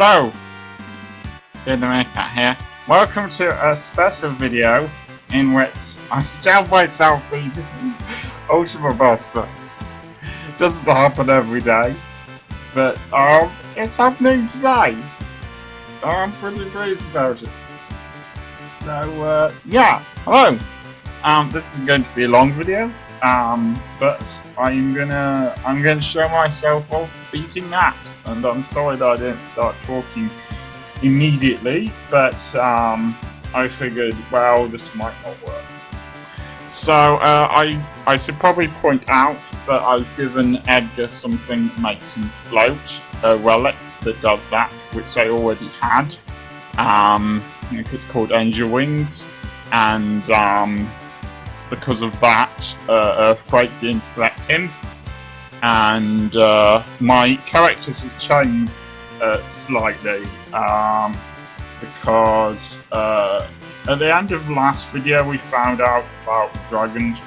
Hello, Cat here. Welcome to a special video in which I show myself beating Ultima Buster. It doesn't happen every day, but it's happening today. I'm pretty pleased about it. So yeah, hello. This is going to be a long video, but I'm gonna show myself off beating that, and I'm sorry that I didn't start talking immediately, but I figured, well, this might not work. So I should probably point out that I've given Edgar something that makes him float, a relic that does that, which I already had. It's called Angel Wings, and because of that, Earthquake didn't affect him, and my characters have changed slightly, because at the end of the last video we found out about Dragon's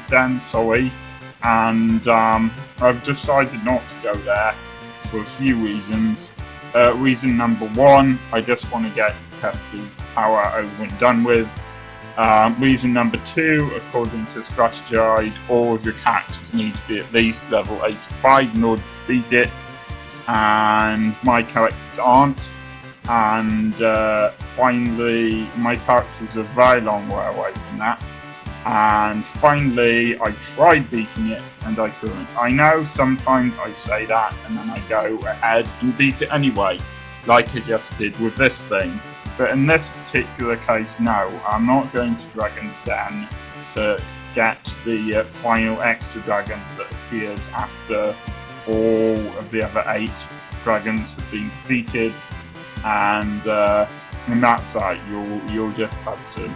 Den, sorry, and I've decided not to go there for a few reasons. Reason number one, I just want to get Pepsi's tower over and done with. Reason number two, according to Strategy Guide, all of your characters need to be at least level 85 in order to beat it, and my characters aren't. And finally, my characters are a very long way away from that. And finally, I tried beating it and I couldn't. I know sometimes I say that and then I go ahead and beat it anyway, like I just did with this thing. But in this particular case, no, I'm not going to Dragon's Den to get the final extra dragon that appears after all of the other 8 dragons have been defeated. And in that side, you'll just have to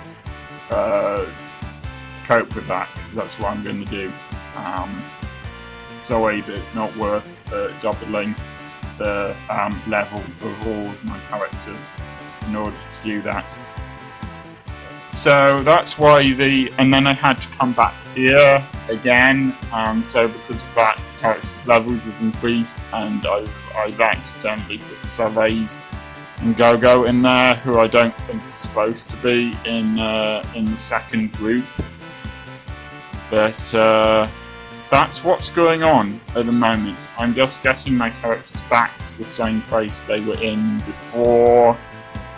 cope with that, because that's what I'm going to do. Sorry, but it's not worth doubling the level of all of my characters in order to do that. So that's why and then I had to come back here again, so because of that, characters' levels have increased, and I've accidentally put Surveys and Go-Go in there, who I don't think are supposed to be in the second group. But that's what's going on at the moment. I'm just getting my characters back to the same place they were in before,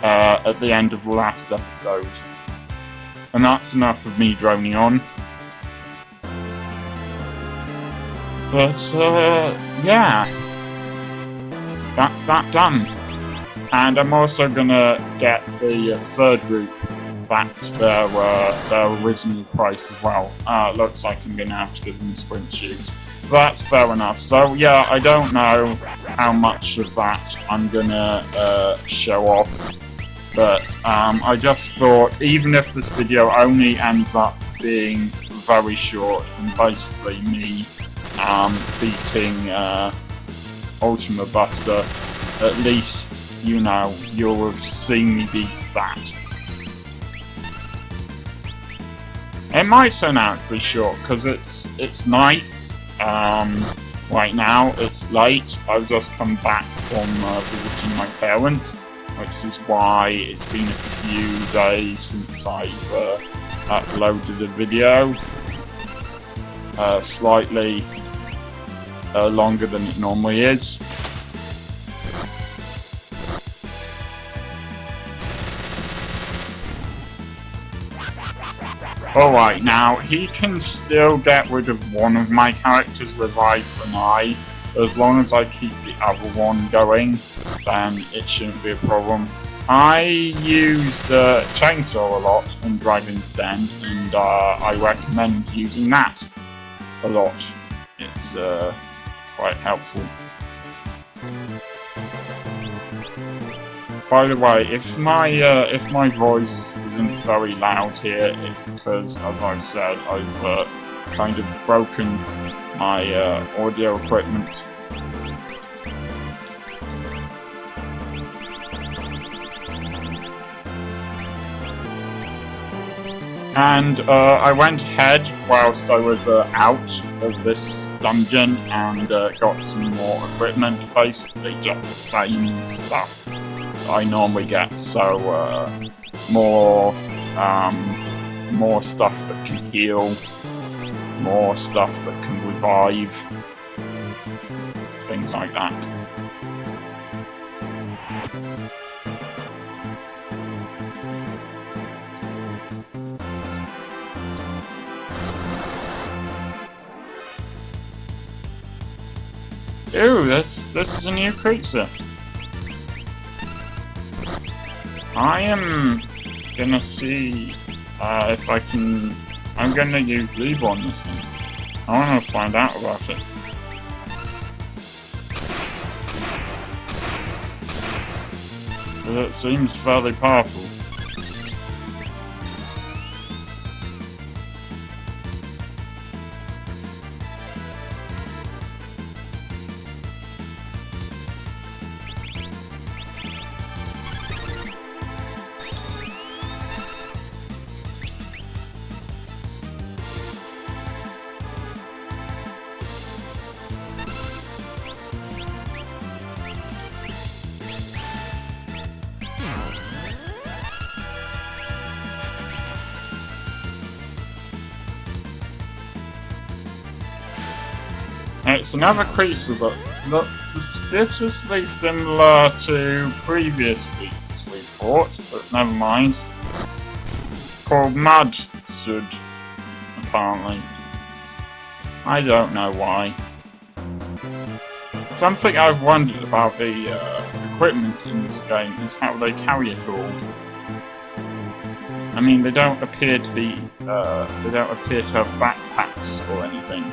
at the end of the last episode. And that's enough of me droning on. But yeah, that's that done. And I'm also gonna get the third group back to their original price as well. Looks like I'm gonna have to give them a sprint shoot. But that's fair enough. So yeah, I don't know how much of that I'm gonna show off, but I just thought, even if this video only ends up being very short and basically me beating Ultima Buster, at least, you know, you'll have seen me beat that. It might turn out to be short because it's night. Right now it's late. I've just come back from visiting my parents, which is why it's been a few days since I've uploaded a video. Slightly longer than it normally is. Alright, now he can still get rid of one of my characters with Eye for an Eye. As long as I keep the other one going, then it shouldn't be a problem. I used Chainsaw a lot in Dragon's Den, and I recommend using that a lot. It's quite helpful. By the way, if my voice isn't very loud here, it's because, as I've said, I've kind of broken my audio equipment. And I went ahead whilst I was out of this dungeon and got some more equipment, basically just the same stuff that I normally get. So more stuff that can heal, more stuff that can revive, things like that. Ooh, this is a new creature. I am gonna see if I can. I'm gonna use leave on this thing. I wanna find out about it. But it seems fairly powerful. It's another creature that looks suspiciously similar to previous creatures we fought, but never mind. Called Mud Sud, apparently. I don't know why. Something I've wondered about the equipment in this game is how they carry it all. I mean, they don't appear to be, they don't appear to have backpacks or anything.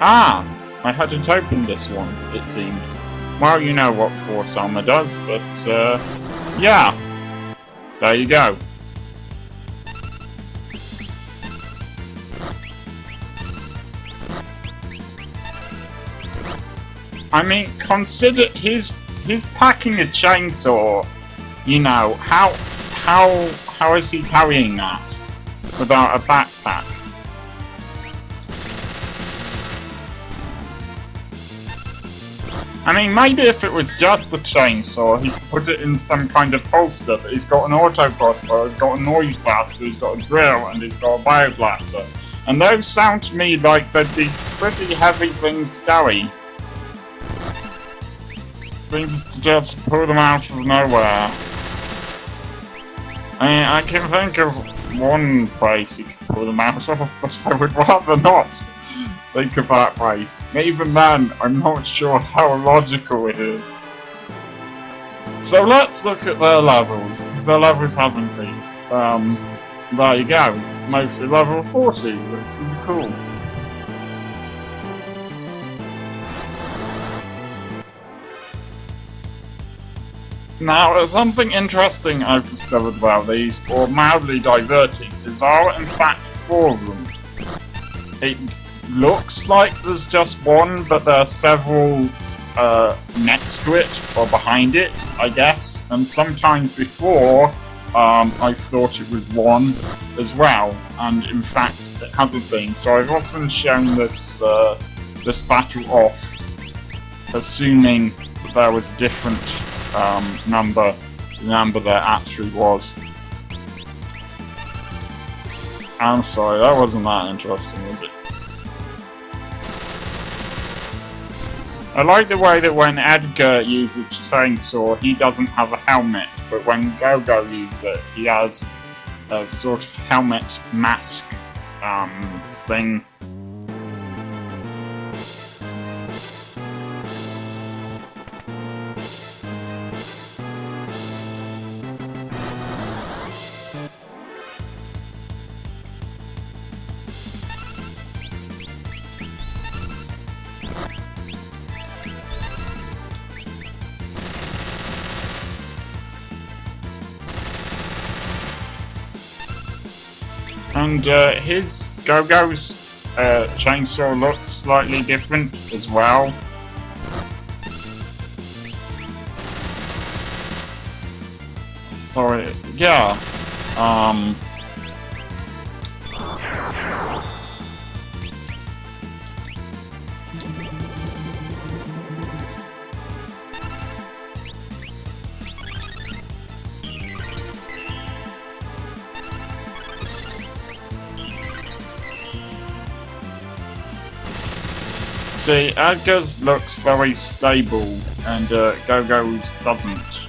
Ah! I hadn't opened this one, it seems. Well, you know what Force Armor does, but, yeah! There you go. I mean, consider he's packing a chainsaw. You know, how is he carrying that without a backpack? I mean, maybe if it was just the chainsaw, he could put it in some kind of holster, but he's got an auto crossbow, he's got a noise blaster, he's got a drill, and he's got a bio blaster. And those sound to me like they'd be pretty heavy things to carry. Seems to just pull them out of nowhere. I mean, I can think of one place you could pull them out of, but I would rather not think of that place. Even then, I'm not sure how logical it is. So let's look at their levels, because their levels have increased. There you go. Mostly level 40, which is cool. Now, there's something interesting I've discovered about these, or mildly diverting, is there are in fact 4 of them. It looks like there's just one, but there are several next to it, or behind it, I guess, and sometimes before, I thought it was one as well, and in fact it hasn't been, so I've often shown this, this battle off, assuming that there was a different number to the number there actually was. I'm sorry, that wasn't that interesting, was it? I like the way that when Edgar uses a chainsaw, he doesn't have a helmet, but when Go-Go uses it, he has a sort of helmet mask thing. And his Go-Go's chainsaw looks slightly different as well. So, yeah. See, Edgar's looks very stable, and Go-Go's doesn't.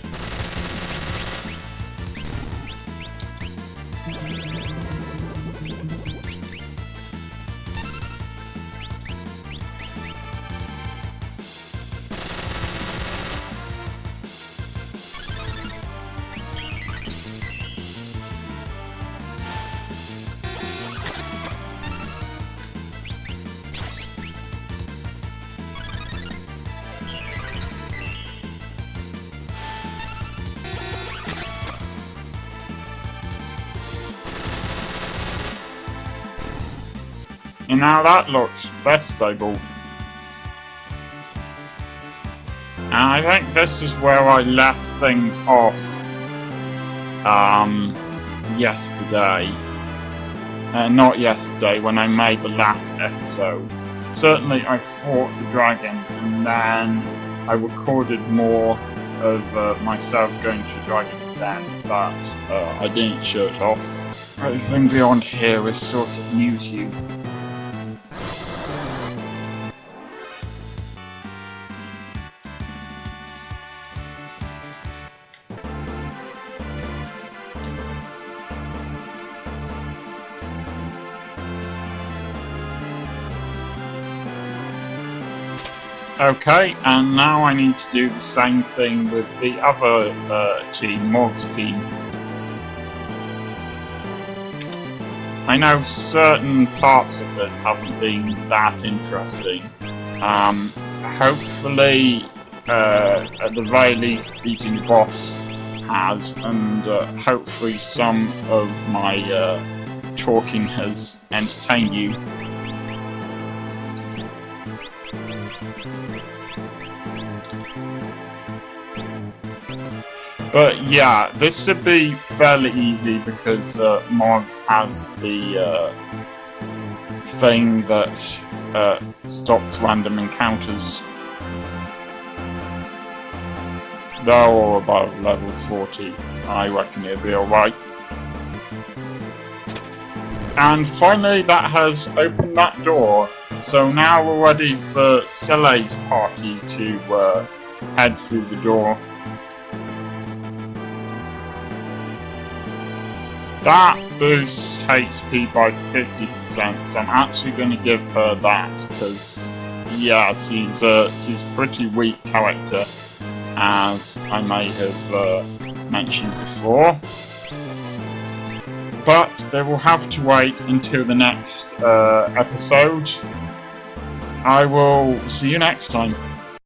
And now that looks less stable. And I think this is where I left things off yesterday. Not yesterday, when I made the last episode. Certainly I fought the dragon, and then I recorded more of myself going to Dragon's Den, but I didn't show it off. Everything beyond here is sort of new to you. Okay, and now I need to do the same thing with the other team, Morg's team. I know certain parts of this haven't been that interesting. Hopefully, at the very least, beating the boss has, and hopefully some of my talking has entertained you. But yeah, this should be fairly easy because Morg has the thing that stops random encounters. They're all above level 40. I reckon it'll be alright. And finally that has opened that door. So now we're ready for Sele's party to head through the door. That boosts HP by 50%, so I'm actually going to give her that, because, yeah, she's a pretty weak character, as I may have mentioned before. But they will have to wait until the next episode. I will see you next time.